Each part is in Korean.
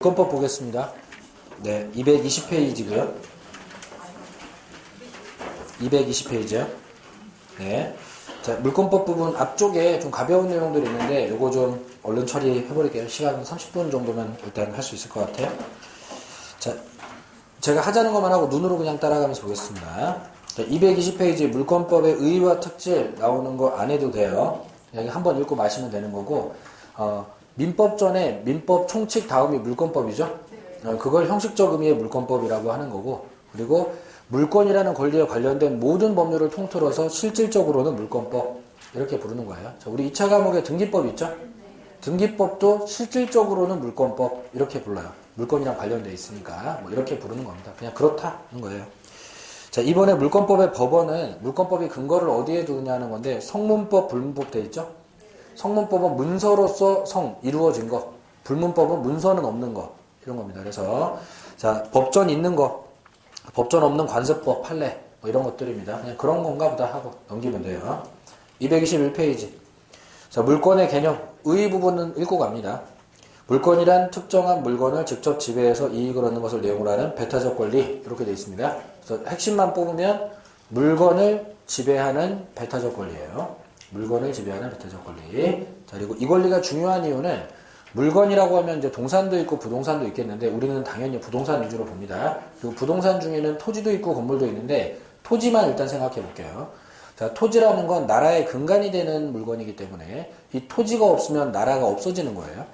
물권법 보겠습니다. 네, 220페이지고요. 220페이지요. 네. 자, 물권법 부분 앞쪽에 좀 가벼운 내용들이 있는데 요거 좀 얼른 처리해버릴게요. 시간 30분 정도면 일단 할 수 있을 것 같아요. 자, 제가 하자는 것만 하고 눈으로 그냥 따라가면서 보겠습니다. 자, 220페이지 물권법의 의의와 특질 나오는 거 안 해도 돼요. 여기 한번 읽고 마시면 되는 거고, 민법 전에 민법 총칙 다음이 물권법이죠. 그걸 형식적 의미의 물권법이라고 하는 거고, 그리고 물권이라는 권리에 관련된 모든 법률을 통틀어서 실질적으로는 물권법 이렇게 부르는 거예요. 자, 우리 2차 과목에 등기법 있죠? 등기법도 실질적으로는 물권법 이렇게 불러요. 물권이랑 관련돼 있으니까 뭐 이렇게 부르는 겁니다. 그냥 그렇다는 거예요. 자, 이번에 물권법의 법원은 물권법이 근거를 어디에 두느냐는 건데 성문법, 불문법 돼 있죠? 성문법은 문서로서 성, 이루어진 거, 불문법은 문서는 없는 거 이런 겁니다. 그래서 자, 법전 있는 거, 법전 없는 관습법, 판례 뭐 이런 것들입니다. 그냥 그런 건가 보다 하고 넘기면 돼요. 221페이지. 자, 물권의 개념, 의 부분은 읽고 갑니다. 물권이란 특정한 물건을 직접 지배해서 이익을 얻는 것을 내용으로 하는 배타적 권리 이렇게 되어 있습니다. 그래서 핵심만 뽑으면 물건을 지배하는 배타적 권리예요. 물건을 지배하는 배타적 권리. 자, 그리고 이 권리가 중요한 이유는 물건이라고 하면 이제 동산도 있고 부동산도 있겠는데 우리는 당연히 부동산 위주로 봅니다. 그리고 부동산 중에는 토지도 있고 건물도 있는데 토지만 일단 생각해 볼게요. 자, 토지라는 건 나라의 근간이 되는 물건이기 때문에 이 토지가 없으면 나라가 없어지는 거예요.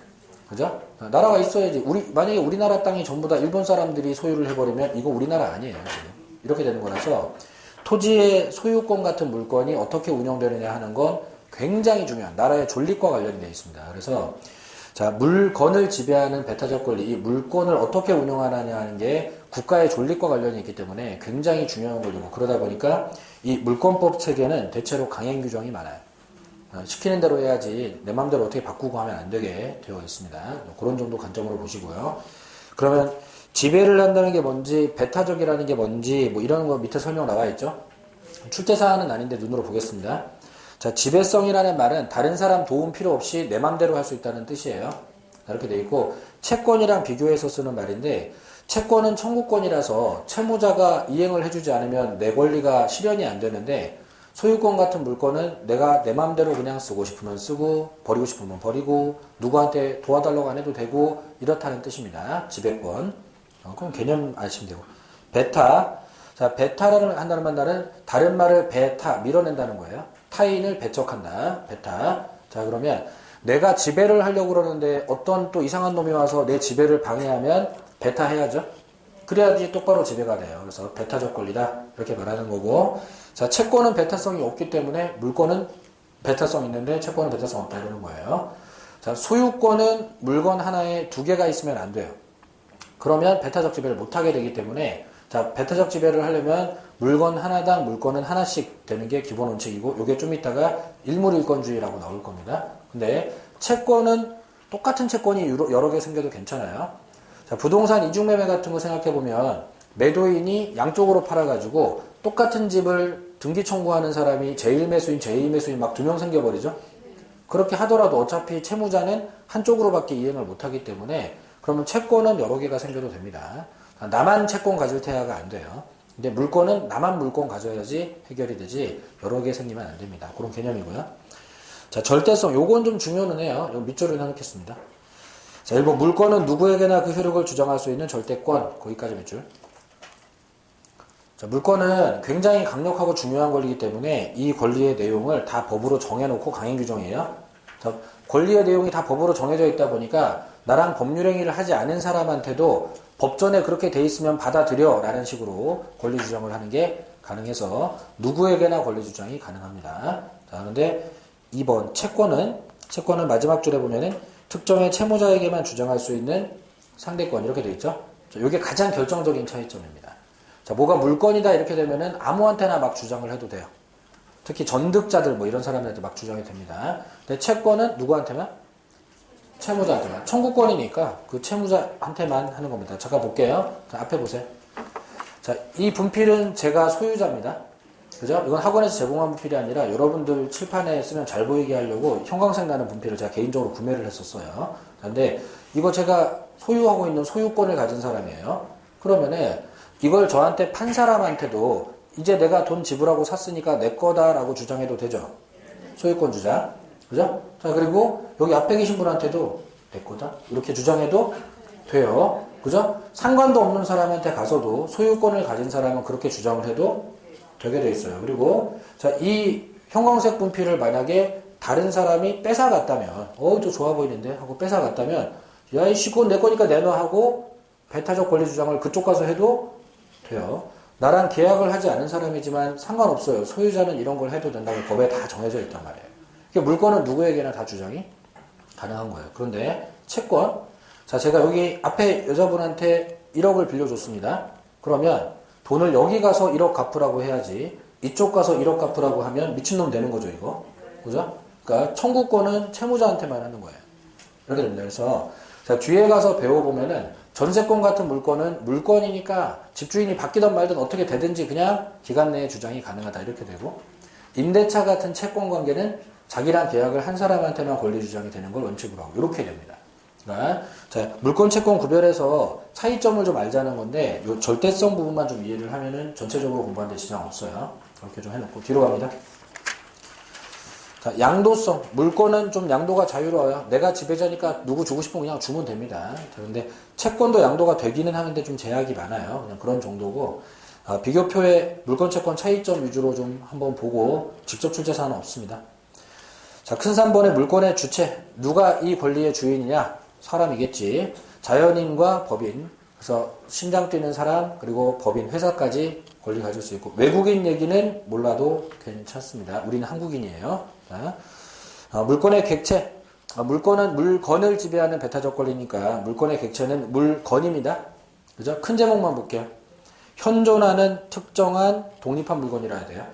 그죠? 나라가 있어야지. 만약에 우리나라 땅이 전부 다 일본 사람들이 소유를 해버리면 이거 우리나라 아니에요. 지금. 이렇게 되는 거라서 토지의 소유권 같은 물건이 어떻게 운영되느냐 하는 건 굉장히 중요한 나라의 존립과 관련이 되어 있습니다. 그래서 자, 물건을 지배하는 배타적 권리, 이 물건을 어떻게 운영하느냐 하는 게 국가의 존립과 관련이 있기 때문에 굉장히 중요한 권리고 그러다 보니까 이 물권법 체계는 대체로 강행 규정이 많아요. 시키는 대로 해야지 내 마음대로 어떻게 바꾸고 하면 안 되게 되어 있습니다. 그런 정도 관점으로 보시고요. 그러면 지배를 한다는 게 뭔지, 배타적이라는 게 뭔지 뭐 이런 거 밑에 설명 나와 있죠. 출제사항은 아닌데 눈으로 보겠습니다. 자, 지배성이라는 말은 다른 사람 도움 필요 없이 내 맘대로 할 수 있다는 뜻이에요. 이렇게 돼 있고 채권이랑 비교해서 쓰는 말인데 채권은 청구권이라서 채무자가 이행을 해주지 않으면 내 권리가 실현이 안 되는데 소유권 같은 물건은 내가 내 맘대로 그냥 쓰고 싶으면 쓰고 버리고 싶으면 버리고 누구한테 도와달라고 안 해도 되고 이렇다는 뜻입니다. 지배권. 그럼 개념 아시면 되고. 배타. 자, 배타라는 한다는 말은 다른 말을 배타 밀어낸다는 거예요. 타인을 배척한다. 배타. 자, 그러면 내가 지배를 하려고 그러는데 어떤 또 이상한 놈이 와서 내 지배를 방해하면 배타해야죠. 그래야지 똑바로 지배가 돼요. 그래서 배타적 권리다. 이렇게 말하는 거고. 자, 채권은 배타성이 없기 때문에 물권은 배타성 있는데 채권은 배타성 없다. 이러는 거예요. 자, 소유권은 물건 하나에 두 개가 있으면 안 돼요. 그러면 배타적 지배를 못하게 되기 때문에 자, 배타적 지배를 하려면 물건 하나당 물건은 하나씩 되는 게 기본 원칙이고 요게 좀 이따가 일물일권주의라고 나올 겁니다. 근데 채권은 똑같은 채권이 여러 개 생겨도 괜찮아요. 자, 부동산 이중매매 같은 거 생각해보면 매도인이 양쪽으로 팔아가지고 똑같은 집을 등기 청구하는 사람이 제1매수인, 제2매수인 막 두 명 생겨버리죠. 그렇게 하더라도 어차피 채무자는 한쪽으로밖에 이행을 못하기 때문에 그러면 채권은 여러 개가 생겨도 됩니다. 나만 채권 가질 테야가 안 돼요. 근데 물건은 나만 물건 가져야지 해결이 되지 여러 개 생기면 안 됩니다. 그런 개념이고요. 자, 절대성. 요건 좀 중요는 해요. 요 밑줄을 해놓겠습니다. 자, 1번 물건은 누구에게나 그 효력을 주장할 수 있는 절대권. 거기까지 밑줄. 자, 물건은 굉장히 강력하고 중요한 권리이기 때문에 이 권리의 내용을 다 법으로 정해놓고 강행 규정이에요. 자, 권리의 내용이 다 법으로 정해져 있다 보니까 나랑 법률행위를 하지 않은 사람한테도 법전에 그렇게 돼 있으면 받아들여 라는 식으로 권리 주장을 하는 게 가능해서 누구에게나 권리 주장이 가능합니다. 자, 그런데 2번 채권은 마지막 줄에 보면은 특정의 채무자에게만 주장할 수 있는 상대권 이렇게 돼 있죠. 자, 이게 가장 결정적인 차이점입니다. 자, 뭐가 물건이다 이렇게 되면은 아무한테나 막 주장을 해도 돼요. 특히 전득자들 뭐 이런 사람들한테 막 주장이 됩니다. 근데 채권은 누구한테만? 채무자한테만. 청구권이니까 그 채무자한테만 하는 겁니다. 잠깐 볼게요. 자, 앞에 보세요. 자, 이 분필은 제가 소유자입니다. 그죠? 이건 학원에서 제공한 분필이 아니라 여러분들 칠판에 쓰면 잘 보이게 하려고 형광색 나는 분필을 제가 개인적으로 구매를 했었어요. 근데 이거 제가 소유하고 있는 소유권을 가진 사람이에요. 그러면은 이걸 저한테 판 사람한테도 이제 내가 돈 지불하고 샀으니까 내 거다라고 주장해도 되죠. 소유권 주장. 그죠? 자, 그리고 여기 앞에 계신 분한테도 내 거다. 이렇게 주장해도 돼요. 그죠? 상관도 없는 사람한테 가서도 소유권을 가진 사람은 그렇게 주장을 해도 되게 돼 있어요. 그리고 자, 이 형광색 분필을 만약에 다른 사람이 뺏어갔다면 저 좋아 보이는데 하고 뺏어갔다면 야 이씨 그건 내 거니까 내놔 하고 배타적 권리 주장을 그쪽 가서 해도 돼요. 나랑 계약을 하지 않은 사람이지만 상관없어요. 소유자는 이런 걸 해도 된다고 법에 다 정해져 있단 말이에요. 그러니까 물건은 누구에게나 다 주장이 가능한 거예요. 그런데 채권, 자 제가 여기 앞에 여자분한테 1억을 빌려줬습니다. 그러면 돈을 여기 가서 1억 갚으라고 해야지 이쪽 가서 1억 갚으라고 하면 미친놈 되는 거죠 이거. 그죠? 그러니까 청구권은 채무자한테만 하는 거예요. 이렇게 됩니다. 그래서 자, 뒤에 가서 배워보면은 전세권 같은 물건은 물건이니까 집주인이 바뀌든 말든 어떻게 되든지 그냥 기간 내에 주장이 가능하다 이렇게 되고, 임대차 같은 채권 관계는 자기랑 계약을 한 사람한테만 권리 주장이 되는 걸 원칙으로 하고 이렇게 됩니다. 그러니까 자, 물권 채권 구별해서 차이점을 좀 알자는 건데 요 절대성 부분만 좀 이해를 하면은 전체적으로 공부하는데 지장 없어요. 이렇게 좀 해놓고 뒤로 갑니다. 자, 양도성. 물권은 좀 양도가 자유로워요. 내가 지배자니까 누구 주고 싶으면 그냥 주면 됩니다. 자, 근데 채권도 양도가 되기는 하는데 좀 제약이 많아요. 그냥 그런 정도고, 비교표에 물권 채권 차이점 위주로 좀 한번 보고 직접 출제 사항은 없습니다. 자, 큰 3번의 물권의 주체. 누가 이 권리의 주인이냐? 사람이겠지. 자연인과 법인. 그래서 심장 뛰는 사람, 그리고 법인, 회사까지 권리 가질 수 있고, 외국인 얘기는 몰라도 괜찮습니다. 우리는 한국인이에요. 자, 물권의 객체. 물권은 물건을 지배하는 배타적 권리니까 물권의 객체는 물건입니다. 그죠? 큰 제목만 볼게요. 현존하는 특정한 독립한 물건이라 해야 돼요.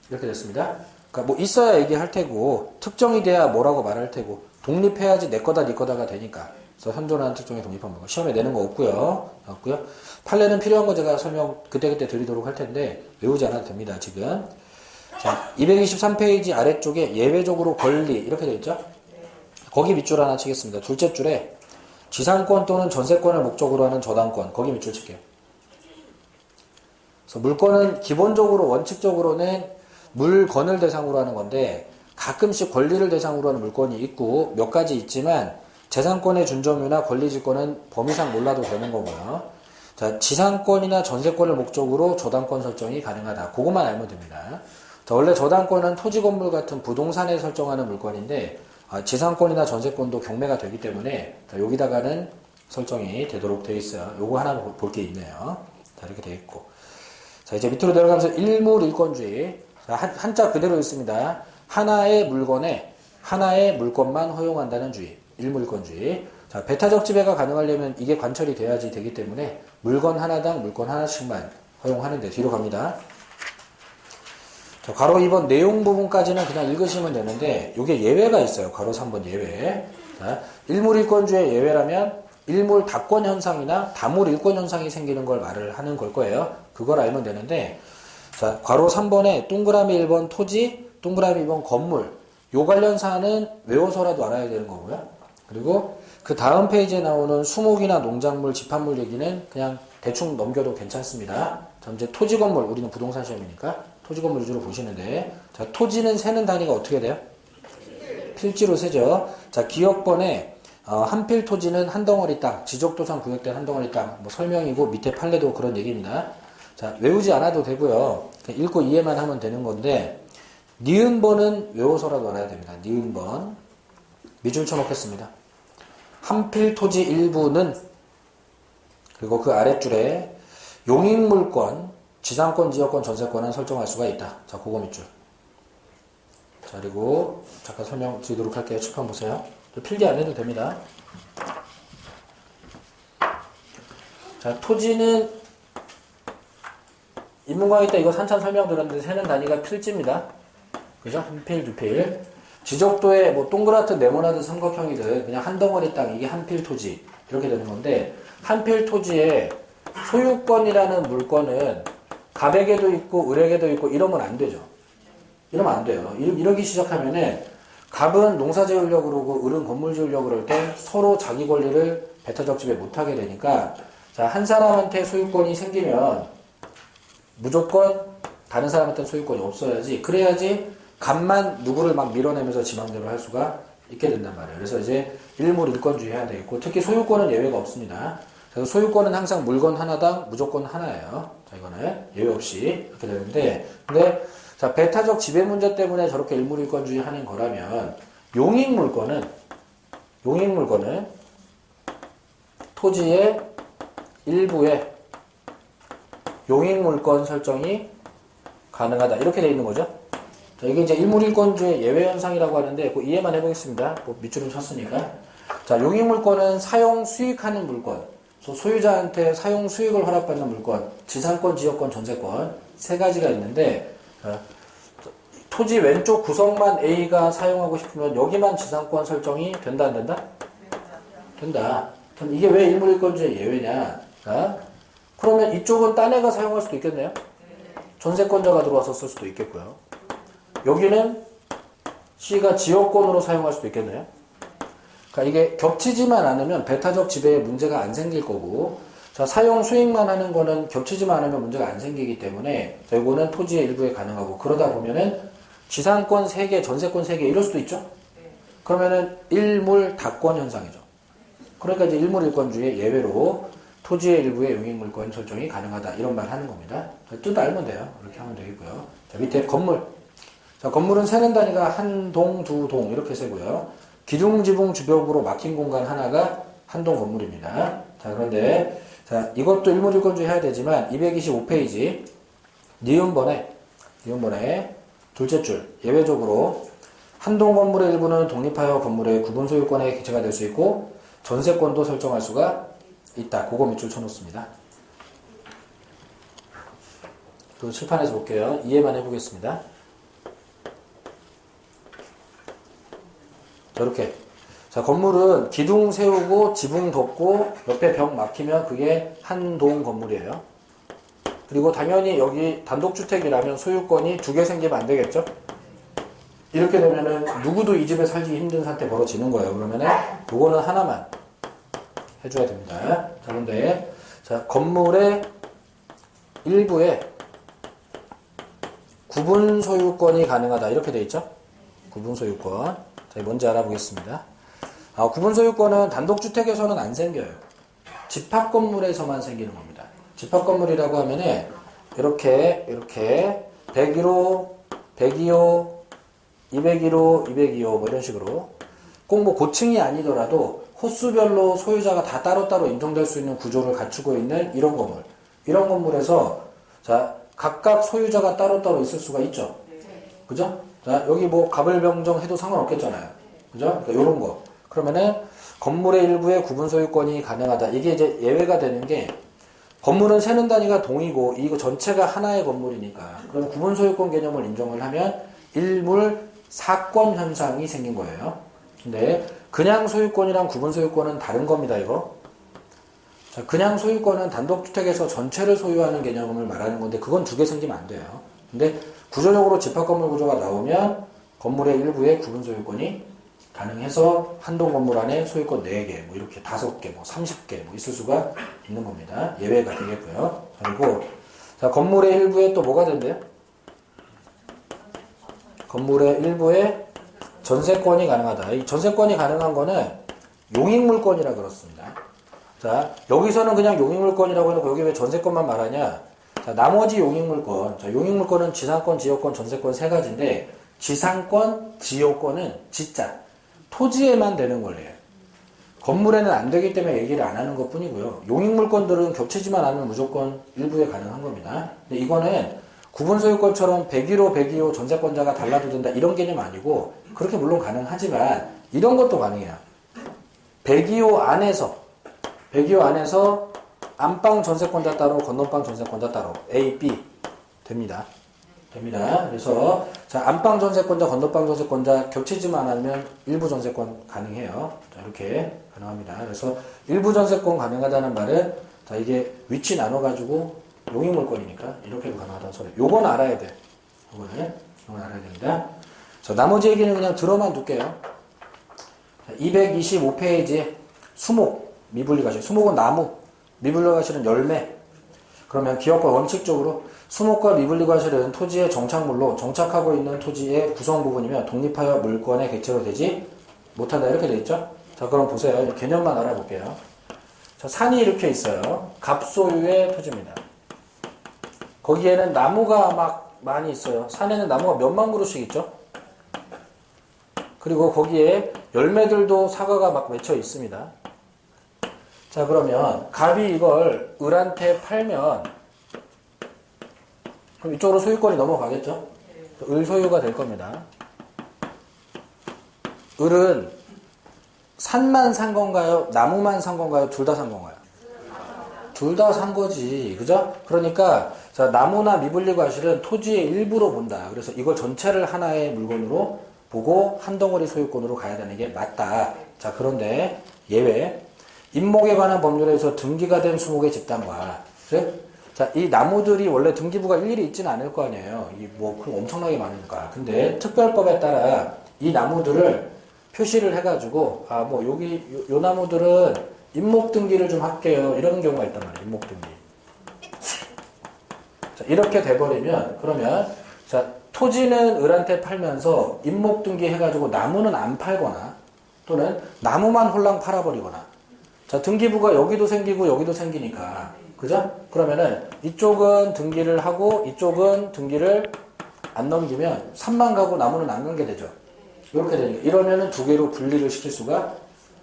이렇게 됐습니다. 그러니까 뭐 있어야 얘기할 테고, 특정이 돼야 뭐라고 말할 테고, 독립해야지 내 거다 네 거다가 되니까. 그래서 현존하는 특정의 독립한 물건. 시험에 내는 거 없고요. 판례는 필요한 거 제가 설명 그때그때 드리도록 할 텐데 외우지 않아도 됩니다. 지금. 자, 223페이지 아래쪽에 예외적으로 권리 이렇게 되어 있죠. 거기 밑줄 하나 치겠습니다. 둘째 줄에 지상권 또는 전세권을 목적으로 하는 저당권, 거기 밑줄 칠게요. 그래서 물권은 기본적으로 원칙적으로는 물건을 대상으로 하는 건데 가끔씩 권리를 대상으로 하는 물건이 있고 몇 가지 있지만 재산권의 준점유나 권리질권은 범위상 몰라도 되는 거고요. 자, 지상권이나 전세권을 목적으로 저당권 설정이 가능하다. 그것만 알면 됩니다. 자, 원래 저당권은 토지 건물 같은 부동산에 설정하는 물건인데 지상권이나 전세권도 경매가 되기 때문에 자, 여기다가는 설정이 되도록 되어 있어요. 요거 하나 볼 게 있네요. 자, 이렇게 되어 있고. 자, 이제 밑으로 내려가면서 일물일권주의. 자, 한자 그대로 있습니다. 하나의 물건에 하나의 물건만 허용한다는 주의. 일물일권주의. 자, 배타적 지배가 가능하려면 이게 관철이 돼야지 되기 때문에 물건 하나당 물건 하나씩만 허용하는데 뒤로 갑니다. 자, 괄호 2번 내용 부분까지는 그냥 읽으시면 되는데 이게 예외가 있어요. 괄호 3번 예외. 자, 일물일권주의 예외라면 일물 다권 현상이나 다물 일권 현상이 생기는 걸 말을 하는 걸 거예요. 그걸 알면 되는데, 자, 괄호 3번에 동그라미 1번 토지, 동그라미 2번 건물, 요 관련 사안은 외워서라도 알아야 되는 거고요. 그리고 그 다음 페이지에 나오는 수목이나 농작물, 집합물 얘기는 그냥 대충 넘겨도 괜찮습니다. 자, 이제 토지 건물, 우리는 부동산 시험이니까 토지 건물 위주로 보시는데, 자, 토지는 세는 단위가 어떻게 돼요? 필지로 세죠. 자, 기억번에 한필 토지는 한 덩어리 땅, 지적도상 구역된 한 덩어리 땅, 뭐 설명이고 밑에 판례도 그런 얘기입니다. 자, 외우지 않아도 되고요. 읽고 이해만 하면 되는 건데, 니은번은 외워서라도 알아야 됩니다. 니은번. 밑줄 쳐놓겠습니다. 한필 토지 일부는, 그리고 그 아랫줄에 용익물권, 지상권, 지역권, 전세권은 설정할 수가 있다. 자, 그거 밑줄. 자, 그리고 잠깐 설명 드리도록 할게요. 칠판 보세요. 필기 안 해도 됩니다. 자, 토지는 인문과학 때 이거 산참 설명 들었는데 세는 단위가 필지입니다. 그죠? 한 필, 두 필. 지적도에 뭐 동그랗든 네모나든 삼각형이든 그냥 한 덩어리 땅, 이게 한 필 토지. 이렇게 되는 건데, 한 필 토지에 소유권이라는 물건은 갑에게도 있고 을에게도 있고 이러면 안 되죠. 이러면 안 돼요. 이러기 시작하면은 갑은 농사 지으려고 그러고 을은 건물 지으려고 그럴 때 서로 자기 권리를 배타적 지배 못하게 되니까 자, 한 사람한테 소유권이 생기면 무조건 다른 사람한테 소유권이 없어야지 그래야지 간만 누구를 막 밀어내면서 지 맘대로 할 수가 있게 된단 말이에요. 그래서 이제 일물 일권주의 해야 되겠고 특히 소유권은 예외가 없습니다. 그래서 소유권은 항상 물건 하나당 무조건 하나예요. 자, 이거는 예외 없이 이렇게 되는데 근데 자, 배타적 지배 문제 때문에 저렇게 일물 일권주의 하는 거라면 용익 물건은 토지의 일부에 용익 물권 설정이 가능하다. 이렇게 돼 있는 거죠. 자, 이게 이제 일물 일권주의 예외 현상이라고 하는데 그 이해만 해보겠습니다. 뭐 밑줄은 쳤으니까. 자, 용익 물권은 사용 수익하는 물권, 소유자한테 사용 수익을 허락받는 물권, 지상권, 지역권, 전세권 세 가지가 있는데 토지 왼쪽 구석만 A가 사용하고 싶으면 여기만 지상권 설정이 된다 안 된다? 된다. 그럼 이게 왜 일물 일권주의 예외냐? 자, 그러면 이쪽은 딴 애가 사용할 수도 있겠네요. 전세권자가 들어와서 쓸 수도 있겠고요. 여기는 C가 지역권으로 사용할 수도 있겠네요. 그러니까 이게 겹치지만 않으면 배타적 지배에 문제가 안 생길 거고 자, 사용 수익만 하는 거는 겹치지만 않으면 문제가 안 생기기 때문에 자, 이거는 토지의 일부에 가능하고 그러다 보면은 지상권 3개, 전세권 3개 이럴 수도 있죠. 그러면은 일물 다권 현상이죠. 그러니까 이제 일물 일권주의 예외로 토지의 일부의 용익물권 설정이 가능하다 이런 말 하는 겁니다. 뜻 알면 돼요. 이렇게 하면 되겠고요. 자, 밑에 건물. 자, 건물은 세는 단위가 한 동, 두 동 이렇게 세고요. 기둥, 지붕, 주벽으로 막힌 공간 하나가 한 동 건물입니다. 자, 그런데 자, 이것도 일물 일권주의 해야 되지만 225페이지 니은번에 둘째 줄 예외적으로 한 동 건물의 일부는 독립하여 건물의 구분 소유권의 기체가 될 수 있고 전세권도 설정할 수가 있다. 그거 밑줄 쳐놓습니다. 그 칠판에서 볼게요. 이해만 해보겠습니다. 저렇게 자, 건물은 기둥 세우고 지붕 덮고 옆에 벽 막히면 그게 한 동 건물이에요. 그리고 당연히 여기 단독주택이라면 소유권이 2개 생기면 안 되겠죠? 이렇게 되면은 누구도 이 집에 살기 힘든 상태 벌어지는 거예요. 그러면은 요거는 하나만 해줘야 됩니다. 자, 그런데 자, 건물의 일부에 구분 소유권이 가능하다. 이렇게 돼 있죠? 구분 소유권. 자, 뭔지 알아보겠습니다. 구분 소유권은 단독주택에서는 안 생겨요. 집합 건물에서만 생기는 겁니다. 집합 건물이라고 하면은 이렇게 101호, 102호, 201호, 202호 뭐 이런 식으로 꼭 뭐 고층이 아니더라도 호수별로 소유자가 다 따로따로 인정될 수 있는 구조를 갖추고 있는 이런 건물. 이런 건물에서 자, 각각 소유자가 따로따로 있을 수가 있죠. 그죠? 자, 여기 뭐 가불병정 해도 상관없겠잖아요. 그죠? 그러니까 요런 거. 그러면은 건물의 일부에 구분 소유권이 가능하다. 이게 이제 예외가 되는 게 건물은 세는 단위가 동이고 이거 전체가 하나의 건물이니까 그럼 구분 소유권 개념을 인정을 하면 일물 사권 현상이 생긴 거예요. 근데 그냥 소유권이랑 구분 소유권은 다른 겁니다. 이거. 자, 그냥 소유권은 단독주택에서 전체를 소유하는 개념을 말하는 건데 그건 2개 생기면 안 돼요. 근데 구조적으로 집합건물 구조가 나오면 건물의 일부에 구분 소유권이 가능해서 한동 건물 안에 소유권 4개, 뭐 이렇게 5개, 뭐 30개 뭐 있을 수가 있는 겁니다. 예외가 되겠고요. 그리고 자, 건물의 일부에 또 뭐가 된대요? 건물의 일부에 전세권이 가능하다. 이 전세권이 가능한 거는 용익물권이라 그렇습니다. 자, 여기서는 그냥 용익물권이라고 해놓고 여기 왜 전세권만 말하냐? 자, 나머지 용익물권. 자, 용익물권은 지상권, 지역권, 전세권 3가지인데 지상권, 지역권은 지자 토지에만 되는 거래요. 건물에는 안 되기 때문에 얘기를 안 하는 것 뿐이고요. 용익물권들은 겹치지만 않으면 무조건 일부에 가능한 겁니다. 근데 이거는 구분소유권처럼 101호, 102호 전세권자가 달라도 된다 이런 개념 아니고 그렇게 물론 가능하지만 이런 것도 가능해요. 102호 안에서 안방 전세권자 따로 건너방 전세권자 따로 A, B 됩니다. 그래서 자, 안방 전세권자, 건너방 전세권자 겹치지만 않으면 일부 전세권 가능해요. 자, 이렇게 가능합니다. 그래서 일부 전세권 가능하다는 말은 자, 이게 위치 나눠가지고 용익물권이니까 이렇게도 가능하다는 소리. 요건 알아야 돼. 요건 알아야 됩니다. 자, 나머지 얘기는 그냥 들어만 둘게요. 225페이지에 수목. 미분리과실. 수목은 나무, 미분리과실은 열매. 그러면 기억과 원칙적으로 수목과 미분리과실은 토지의 정착물로 정착하고 있는 토지의 구성 부분이며 독립하여 물권의 객체로 되지 못한다. 이렇게 돼 있죠? 자, 그럼 보세요. 개념만 알아볼게요. 자, 산이 이렇게 있어요. 갑소유의 토지입니다. 거기에는 나무가 막 많이 있어요. 산에는 나무가 몇만 그루씩 있죠? 그리고 거기에 열매들도 사과가 막 맺혀 있습니다. 자, 그러면 갑이 이걸 을한테 팔면 그럼 이쪽으로 소유권이 넘어가겠죠? 을 소유가 될 겁니다. 을은 산만 산 건가요? 나무만 산 건가요? 둘 다 산 건가요? 둘 다 산 거지. 그죠? 그러니까 자, 나무나 미분리과실은 토지의 일부로 본다. 그래서 이걸 전체를 하나의 물건으로 보고 한 덩어리 소유권으로 가야 되는 게 맞다. 자, 그런데 예외. 임목에 관한 법률에서 등기가 된 수목의 집단과 자, 이 나무들이 원래 등기부가 일일이 있지는 않을 거 아니에요. 이 뭐 엄청나게 많으니까. 근데 특별법에 따라 이 나무들을 표시를 해가지고 아, 뭐 여기 요 나무들은 임목 등기를 좀 할게요. 이런 경우가 있단 말이에요. 임목 등기. 자, 이렇게 돼버리면 그러면 자, 토지는 을한테 팔면서 임목 등기 해가지고 나무는 안 팔거나 또는 나무만 홀랑 팔아버리거나 자, 등기부가 여기도 생기고 여기도 생기니까 그죠? 그러면은 이쪽은 등기를 하고 이쪽은 등기를 안 넘기면 산만 가고 나무는 안 가게 되죠. 이렇게 되니까 이러면은 두 개로 분리를 시킬 수가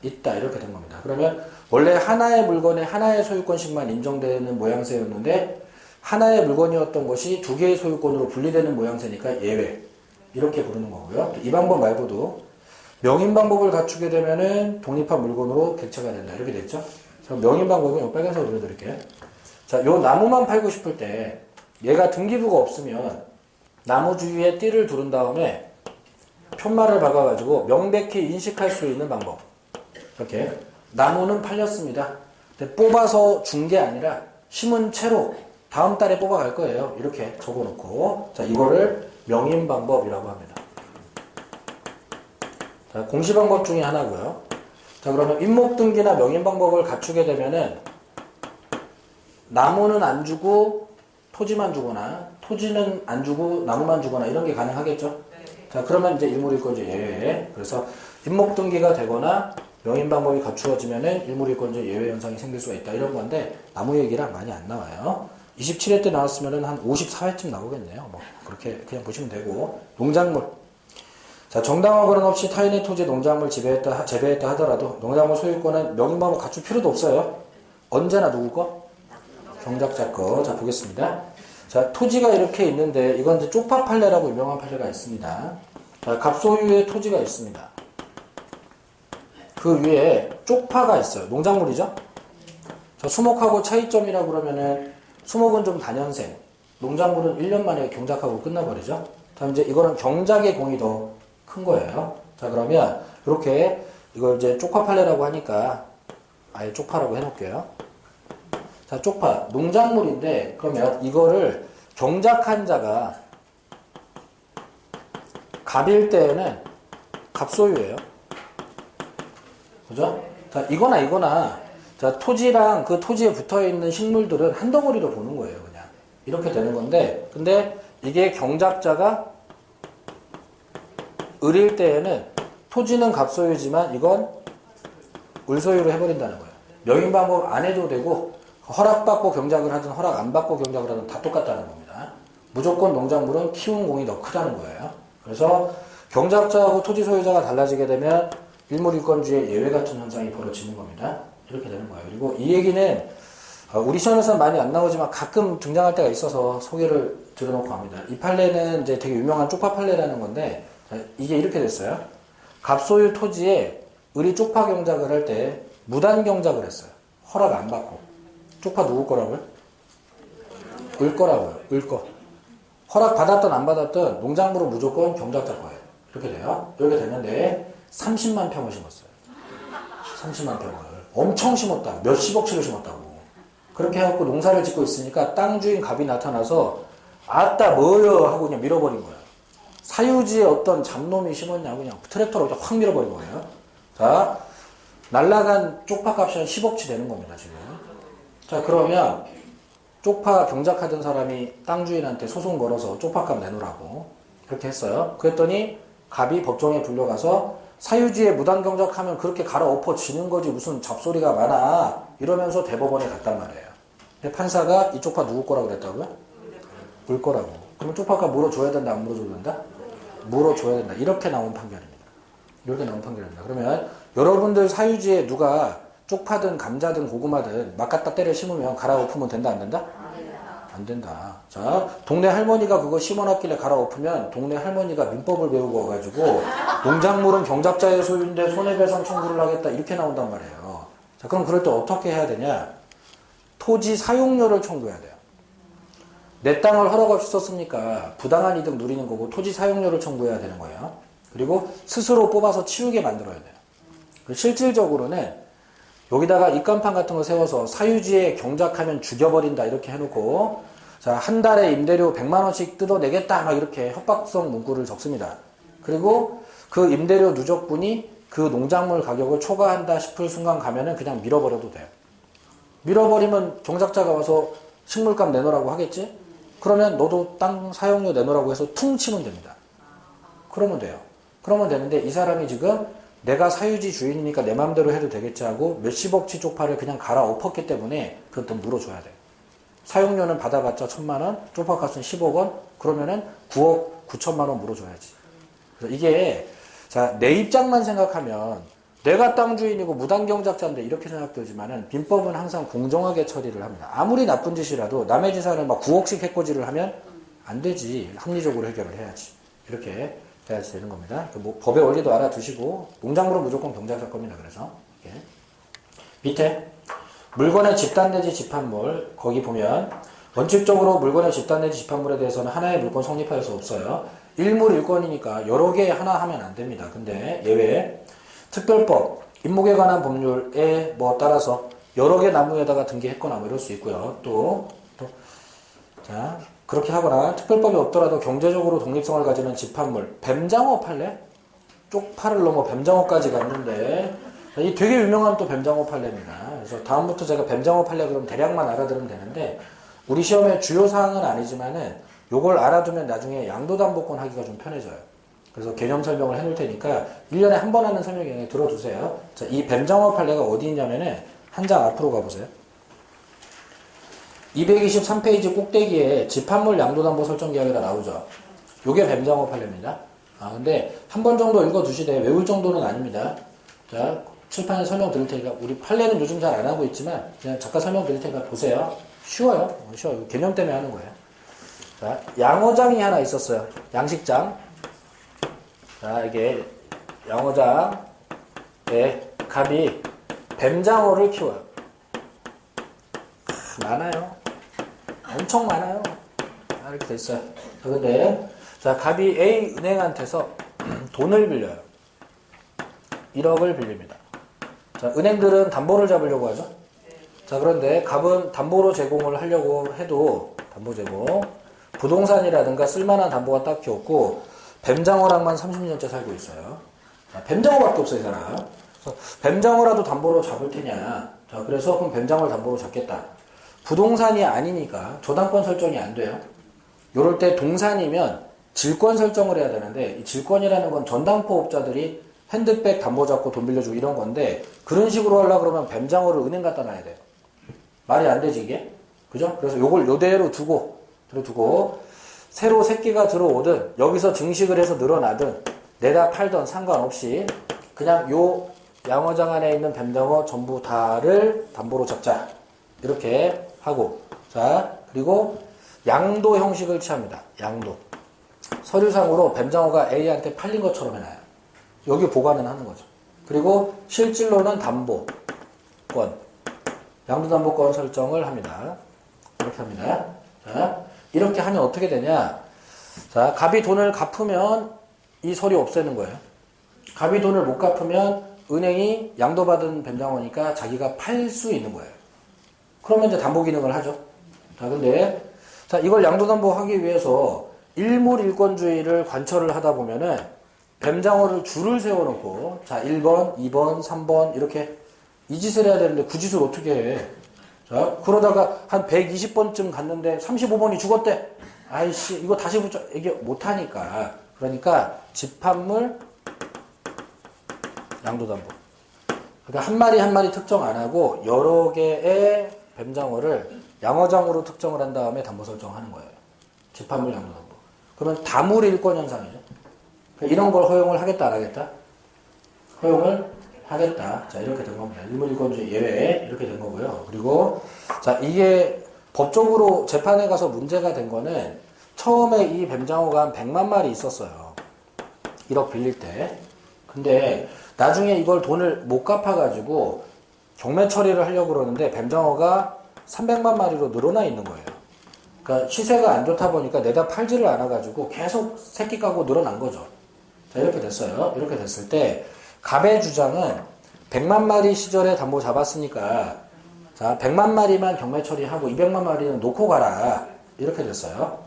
있다. 이렇게 된 겁니다. 그러면 원래 하나의 물건에 하나의 소유권씩만 인정되는 모양새였는데 하나의 물건이었던 것이 두 개의 소유권으로 분리되는 모양새니까 예외. 이렇게 부르는 거고요. 이 방법 말고도 명인 방법을 갖추게 되면은 독립한 물건으로 객체가 된다. 이렇게 됐죠? 명인 방법은 요 빨간색으로 그려드릴게요. 자, 요 나무만 팔고 싶을 때 얘가 등기부가 없으면 나무 주위에 띠를 두른 다음에 편말을 박아가지고 명백히 인식할 수 있는 방법. 이렇게 나무는 팔렸습니다. 근데 뽑아서 준 게 아니라 심은 채로 다음 달에 뽑아갈 거예요. 이렇게 적어놓고 자, 이거를 명인 방법이라고 합니다. 자, 공시방법 중에 하나고요. 자, 그러면 임목등기나 명인방법을 갖추게 되면은 나무는 안 주고 토지만 주거나 토지는 안 주고 나무만 주거나 이런 게 가능하겠죠? 자, 그러면 이제 일물일권제 예외. 그래서 임목등기가 되거나 명인방법이 갖추어지면은 일물일권제 예외 현상이 생길 수가 있다. 이런 건데 나무 얘기랑 많이 안 나와요. 27회 때 나왔으면은 한 54회쯤 나오겠네요. 뭐 그렇게 그냥 보시면 되고 농작물. 자, 정당한 거는 없이 타인의 토지 농작물 재배했다 하더라도 농작물 소유권은 명인방법 갖출 필요도 없어요. 언제나 누구 거? 경작자 거. 자, 보겠습니다. 자, 토지가 이렇게 있는데 이건 이제 쪽파 판례라고 유명한 판례가 있습니다. 자, 갑소유의 토지가 있습니다. 그 위에 쪽파가 있어요. 농작물이죠? 자, 수목하고 차이점이라고 그러면은 수목은 좀 단연생, 농작물은 1년 만에 경작하고 끝나버리죠. 다음 이제 이거는 경작의 공이 더 큰 거예요. 자, 그러면 이렇게 이걸 이제 쪽파 판례라고 하니까 아예 쪽파라고 해놓을게요. 자, 쪽파 농작물인데 그러면 이거를 경작한 자가 갑일 때에는 갑소유예요. 그죠? 자, 이거나 자, 토지랑 그 토지에 붙어있는 식물들은 한 덩어리로 보는 거예요. 그냥 이렇게 되는 건데 근데 이게 경작자가 을일 때에는 토지는 갑소유지만 이건 을소유로 해버린다는 거예요. 명인방법 안 해도 되고 허락받고 경작을 하든 허락 안 받고 경작을 하든 다 똑같다는 겁니다. 무조건 농작물은 키운 공이 더 크다는 거예요. 그래서 경작자하고 토지 소유자가 달라지게 되면 일물일권주의 예외 같은 현상이 벌어지는 겁니다. 이렇게 되는 거예요. 그리고 이 얘기는 우리 시험에서는 많이 안 나오지만 가끔 등장할 때가 있어서 소개를 들어놓고 합니다. 이 판례는 이제 되게 유명한 쪽파 판례라는 건데 이게 이렇게 됐어요. 갑소유 토지에 을이 쪽파 경작을 할 때 무단 경작을 했어요. 허락 안 받고. 쪽파 누구 거라고요? 을 거라고요. 을 거. 허락 받았든 안 받았든 농작물은 무조건 경작자 거예요. 이렇게 돼요. 이렇게 되는데 30만 평을 심었어요. 30만 평을. 엄청 심었다고. 몇십억치를 심었다고. 그렇게 해갖고 농사를 짓고 있으니까 땅 주인 갑이 나타나서 아따 뭐여 하고 그냥 밀어버린 거예요. 사유지에 어떤 잡놈이 심었냐고 그냥 트랙터로 그냥 확 밀어버린 거예요. 자, 날라간 쪽파 값이 한 10억치 되는 겁니다, 지금. 자, 그러면 쪽파 경작하던 사람이 땅 주인한테 소송 걸어서 쪽파 값 내놓으라고 그렇게 했어요. 그랬더니 갑이 법정에 불려가서 사유지에 무단 경작하면 그렇게 갈아엎어 지는 거지 무슨 잡소리가 많아 이러면서 대법원에 갔단 말이에요. 근데 판사가 이 쪽파 누구 거라고 그랬다고요? 물 거라고. 그럼 쪽파값 물어줘야 된다, 안 물어줘야 된다? 물어줘야 된다. 이렇게 나온 판결입니다. 이렇게 나온 판결입니다. 그러면 여러분들 사유지에 누가 쪽파든 감자든 고구마든 막 갖다 때려 심으면 갈아엎으면 된다, 안 된다? 안 된다. 자, 동네 할머니가 그거 심어놨길래 갈아엎으면 동네 할머니가 민법을 배우고 와가지고 농작물은 경작자의 소유인데 손해배상 청구를 하겠다 이렇게 나온단 말이에요. 자, 그럼 그럴 때 어떻게 해야 되냐? 토지 사용료를 청구해야 돼요. 내 땅을 허락 없이 썼으니까 부당한 이득 누리는 거고 토지 사용료를 청구해야 되는 거예요. 그리고 스스로 뽑아서 치우게 만들어야 돼요. 실질적으로는 여기다가 입간판 같은 거 세워서 사유지에 경작하면 죽여버린다 이렇게 해놓고 자, 한 달에 임대료 100만 원씩 뜯어내겠다 막 이렇게 협박성 문구를 적습니다. 그리고 그 임대료 누적분이 그 농작물 가격을 초과한다 싶을 순간 가면은 그냥 밀어버려도 돼요. 밀어버리면 경작자가 와서 식물값 내놓으라고 하겠지? 그러면 너도 땅 사용료 내놓으라고 해서 퉁 치면 됩니다. 그러면 돼요. 그러면 되는데 이 사람이 지금 내가 사유지 주인이니까 내 마음대로 해도 되겠지 하고 몇십억치 쪽파를 그냥 갈아엎었기 때문에 그것도 물어줘야 돼요. 사용료는 받아봤자 1,000만 원, 쪽파값은 10억 원, 그러면은 9억 9천만 원 물어줘야지. 그래서 이게 자, 내 입장만 생각하면 내가 땅 주인이고 무단경작자인데 이렇게 생각되지만은 민법은 항상 공정하게 처리를 합니다. 아무리 나쁜 짓이라도 남의 재산을 막 9억씩 해코지를 하면 안 되지. 합리적으로 해결을 해야지. 이렇게 해야지 되는 겁니다. 뭐 법의 원리도 알아두시고 농작물은 무조건 경작할 겁니다. 그래서 이렇게. 밑에 물건의 집단 내지 집합물 거기 보면 원칙적으로 물건의 집단 내지 집합물에 대해서는 하나의 물건 성립할 수 없어요. 일물 일권이니까 여러 개 하나 하면 안 됩니다. 근데 예외 특별법, 임목에 관한 법률에 뭐 따라서 여러 개 나무에다가 등기했거나 뭐 이럴 수 있고요. 자, 그렇게 하거나 특별법이 없더라도 경제적으로 독립성을 가지는 집합물, 뱀장어 팔레? 쪽파를 넘어 뱀장어까지 갔는데 이 되게 유명한 또 뱀장어 팔레입니다. 그래서 다음부터 제가 뱀장어 팔레 그럼 대략만 알아들으면 되는데 우리 시험의 주요 사항은 아니지만은 요걸 알아두면 나중에 양도담보권 하기가 좀 편해져요. 그래서 개념 설명을 해놓을 테니까 1년에 한 번 하는 설명에 들어두세요. 자, 이 뱀장어 판례가 어디 있냐면은 한 장 앞으로 가보세요. 223페이지 꼭대기에 집합물 양도담보 설정 계약이라 나오죠. 요게 뱀장어 판례입니다. 근데 한 번 정도 읽어두시되 외울 정도는 아닙니다. 자, 칠판에 설명 드릴 테니까 우리 판례는 요즘 잘 안 하고 있지만 그냥 잠깐 설명 드릴 테니까 보세요. 쉬워요. 쉬워요. 개념 때문에 하는 거예요. 자, 양어장이 하나 있었어요. 양식장. 자, 이게 양어장에 갑이 뱀장어를 키워요. 많아요. 엄청 많아요. 이렇게 돼 있어요. 자, 근데 자, 갑이 A 은행한테서 돈을 빌려요. 1억을 빌립니다. 자, 은행들은 담보를 잡으려고 하죠. 자, 그런데 갑은 담보로 제공을 하려고 해도 담보 제공 부동산이라든가 쓸만한 담보가 딱히 없고 뱀장어랑만 30년째 살고 있어요. 자, 뱀장어밖에 없어요, 이 사람. 그래서 뱀장어라도 담보로 잡을 테냐. 자, 그래서 그럼 뱀장어를 담보로 잡겠다. 부동산이 아니니까 저당권 설정이 안 돼요. 요럴 때 동산이면 질권 설정을 해야 되는데 이 질권이라는 건 전담포업자들이 핸드백 담보 잡고 돈 빌려주고 이런 건데 그런 식으로 하려고 그러면 뱀장어를 은행 갖다 놔야 돼요. 말이 안 되지 이게. 그죠? 그래서 요걸 요대로 두고 새로 새끼가 들어오든 여기서 증식을 해서 늘어나든 내다 팔던 상관없이 그냥 요 양어장 안에 있는 뱀장어 전부 다를 담보로 잡자. 이렇게 하고 자 그리고 양도 형식을 취합니다. 양도. 서류상으로 뱀장어가 A한테 팔린 것처럼 해놔요. 여기 보관은 하는 거죠. 그리고 실질로는 담보권. 양도담보권 설정을 합니다. 이렇게 합니다. 자, 이렇게 하면 어떻게 되냐. 자, 갑이 돈을 갚으면 이 서류 없애는 거예요. 갑이 돈을 못 갚으면 은행이 양도받은 뱀장어니까 자기가 팔 수 있는 거예요. 그러면 이제 담보 기능을 하죠. 자, 근데 자, 이걸 양도담보 하기 위해서 일물일권주의를 관철을 하다 보면은 뱀장어를 줄을 세워놓고, 자, 1번, 2번, 3번, 이렇게 이 짓을 해야 되는데 그 짓을 어떻게 해? 자, 그러다가 한 120번쯤 갔는데 35번이 죽었대. 아이씨, 이거 다시 붙여. 이게 못하니까. 그러니까 집합물 양도담보. 그러니까 한 마리 한 마리 특정 안 하고 여러 개의 뱀장어를 양어장으로 특정을 한 다음에 담보 설정하는 거예요. 집합물 양도담보. 그러면 다물일권 현상이죠. 그러니까 이런 걸 허용을 하겠다 안 하겠다? 허용을 하겠다. 자, 이렇게 된 겁니다. 일물일권주의 예외 이렇게 된 거고요. 그리고 자, 이게 법적으로 재판에 가서 문제가 된 거는 처음에 이 뱀장어가 한 100만 마리 있었어요. 1억 빌릴 때. 근데 나중에 이걸 돈을 못 갚아가지고 경매 처리를 하려고 그러는데 뱀장어가 300만 마리로 늘어나 있는 거예요. 그러니까 시세가 안 좋다 보니까 내다 팔지를 않아가지고 계속 새끼 까고 늘어난 거죠. 자, 이렇게 됐어요. 이렇게 됐을 때 갑의 주장은 100만 마리 시절에 담보 잡았으니까 자, 100만 마리만 경매 처리하고 200만 마리는 놓고 가라. 이렇게 됐어요.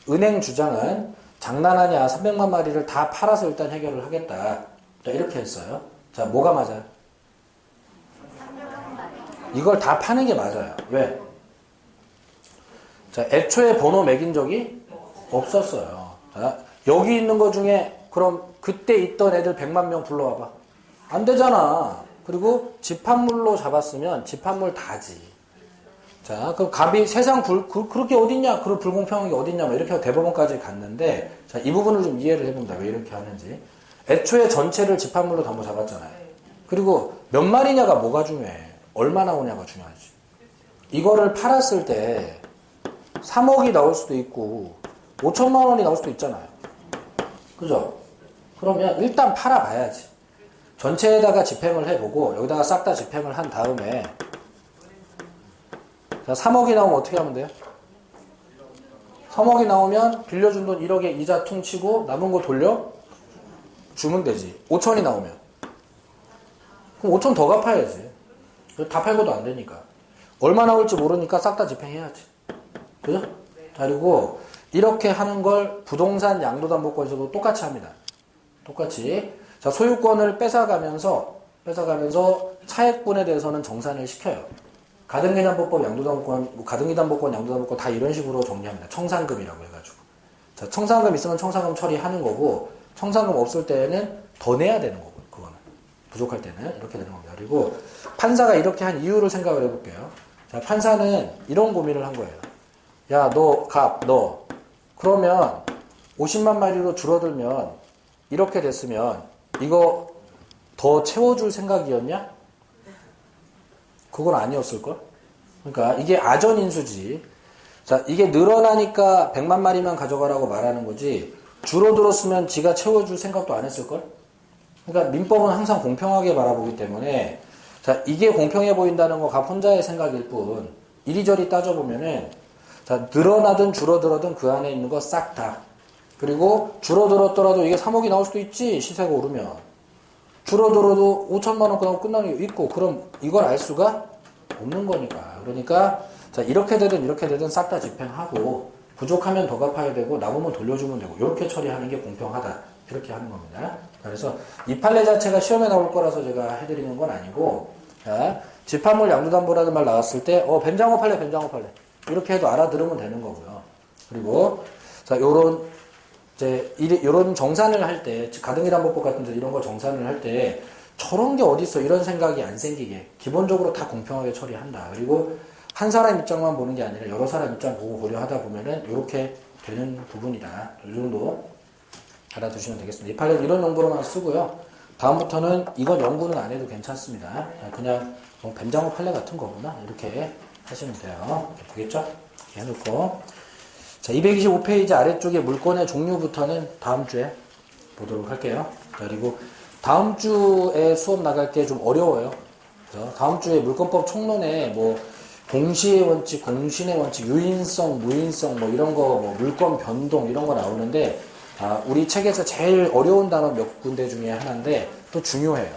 은행 주장은 장난하냐 300만 마리를 다 팔아서 일단 해결을 하겠다. 자, 이렇게 했어요. 자, 뭐가 맞아요? 이걸 다 파는 게 맞아요. 왜? 자, 애초에 번호 매긴 적이 없었어요. 자, 여기 있는 거 중에 그럼 그때 있던 애들 100만 명 불러와봐. 안 되잖아. 그리고 집합물로 잡았으면 집합물 다지. 자, 그럼 갑이 세상 그렇게 어딨냐? 그런 불공평한 게 어딨냐? 뭐 이렇게 대법원까지 갔는데, 자, 이 부분을 좀 이해를 해봅니다. 왜 이렇게 하는지. 애초에 전체를 집합물로 담보 잡았잖아요. 그리고 몇 마리냐가 뭐가 중요해? 얼마 나오냐가 중요하지. 이거를 팔았을 때 3억이 나올 수도 있고 5천만 원이 나올 수도 있잖아요. 그죠? 그러면 일단 팔아봐야지. 전체에다가 집행을 해보고 여기다가 싹 다 집행을 한 다음에 자, 3억이 나오면 어떻게 하면 돼요? 3억이 나오면 빌려준 돈 1억에 이자 퉁치고 남은 거 돌려 주면 되지. 5천이 나오면 그럼 5천 더 갚아야지. 다 팔고도 안 되니까. 얼마 나올지 모르니까 싹 다 집행해야지. 그죠? 그리고 이렇게 하는 걸 부동산 양도담보권에서도 똑같이 합니다. 똑같이. 자, 소유권을 뺏어가면서 차액분에 대해서는 정산을 시켜요. 가등기담보법 양도담보권, 가등기담보권, 양도담보권 다 이런 식으로 정리합니다. 청산금이라고 해가지고. 자, 청산금 있으면 청산금 처리하는 거고, 청산금 없을 때는 더 내야 되는 거고, 그거는. 부족할 때는 이렇게 되는 겁니다. 그리고 판사가 이렇게 한 이유를 생각을 해볼게요. 자, 판사는 이런 고민을 한 거예요. 야, 너. 그러면 50만 마리로 줄어들면 이렇게 됐으면 이거 더 채워줄 생각이었냐? 그건 아니었을걸? 그러니까 이게 아전인수지. 자, 이게 늘어나니까 100만 마리만 가져가라고 말하는 거지 줄어들었으면 지가 채워줄 생각도 안 했을걸? 그러니까 민법은 항상 공평하게 바라보기 때문에 자, 이게 공평해 보인다는 거 갑 혼자의 생각일 뿐 이리저리 따져보면은 자, 늘어나든 줄어들어든 그 안에 있는 거 싹 다. 그리고 줄어들었더라도 이게 3억이 나올 수도 있지, 시세가 오르면. 줄어들어도 5천만 원 끝나는 게 있고, 그럼 이걸 알 수가 없는 거니까. 그러니까, 자, 이렇게 되든 싹 다 집행하고, 부족하면 더 갚아야 되고, 남으면 돌려주면 되고, 이렇게 처리하는 게 공평하다. 이렇게 하는 겁니다. 그래서 이 판례 자체가 시험에 나올 거라서 제가 해드리는 건 아니고, 자, 집합물 양도담보라는 말 나왔을 때, 뱀장어 판례. 이렇게 해도 알아들으면 되는 거고요. 그리고, 자, 요런 정산을 할 때, 가등기담보법 같은 데 이런 거 정산을 할 때, 저런 게 어딨어, 이런 생각이 안 생기게, 기본적으로 다 공평하게 처리한다. 그리고, 한 사람 입장만 보는 게 아니라, 여러 사람 입장 보고 고려하다 보면은, 요렇게 되는 부분이다. 이 정도 알아두시면 되겠습니다. 이 판례는 이런 정도로만 쓰고요. 다음부터는 이건 연구는 안 해도 괜찮습니다. 그냥, 뱀장어 판례 같은 거구나. 이렇게 하시면 돼요. 되겠죠? 이렇게 해놓고. 자, 225페이지 아래쪽에 물권의 종류부터는 다음 주에 보도록 할게요. 그리고 다음 주에 수업 나갈 게 좀 어려워요. 그래서 다음 주에 물권법 총론에 공시의 원칙, 공신의 원칙, 유인성, 무인성, 이런 거, 물권 변동 이런 거 나오는데, 우리 책에서 제일 어려운 단어 몇 군데 중에 하나인데, 또 중요해요.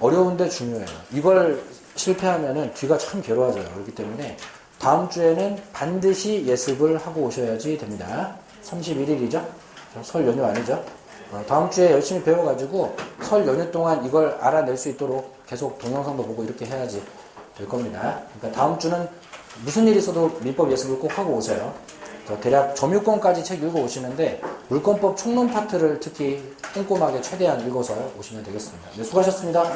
어려운데 중요해요. 이걸 실패하면은 뒤가 참 괴로워져요. 그렇기 때문에 다음 주에는 반드시 예습을 하고 오셔야지 됩니다. 31일이죠? 설 연휴 아니죠? 다음 주에 열심히 배워가지고 설 연휴 동안 이걸 알아낼 수 있도록 계속 동영상도 보고 이렇게 해야지 될 겁니다. 그러니까 다음 주는 무슨 일이 있어도 민법 예습을 꼭 하고 오세요. 대략 점유권까지 책 읽어 오시는데 물권법 총론 파트를 특히 꼼꼼하게 최대한 읽어서 오시면 되겠습니다. 네, 수고하셨습니다.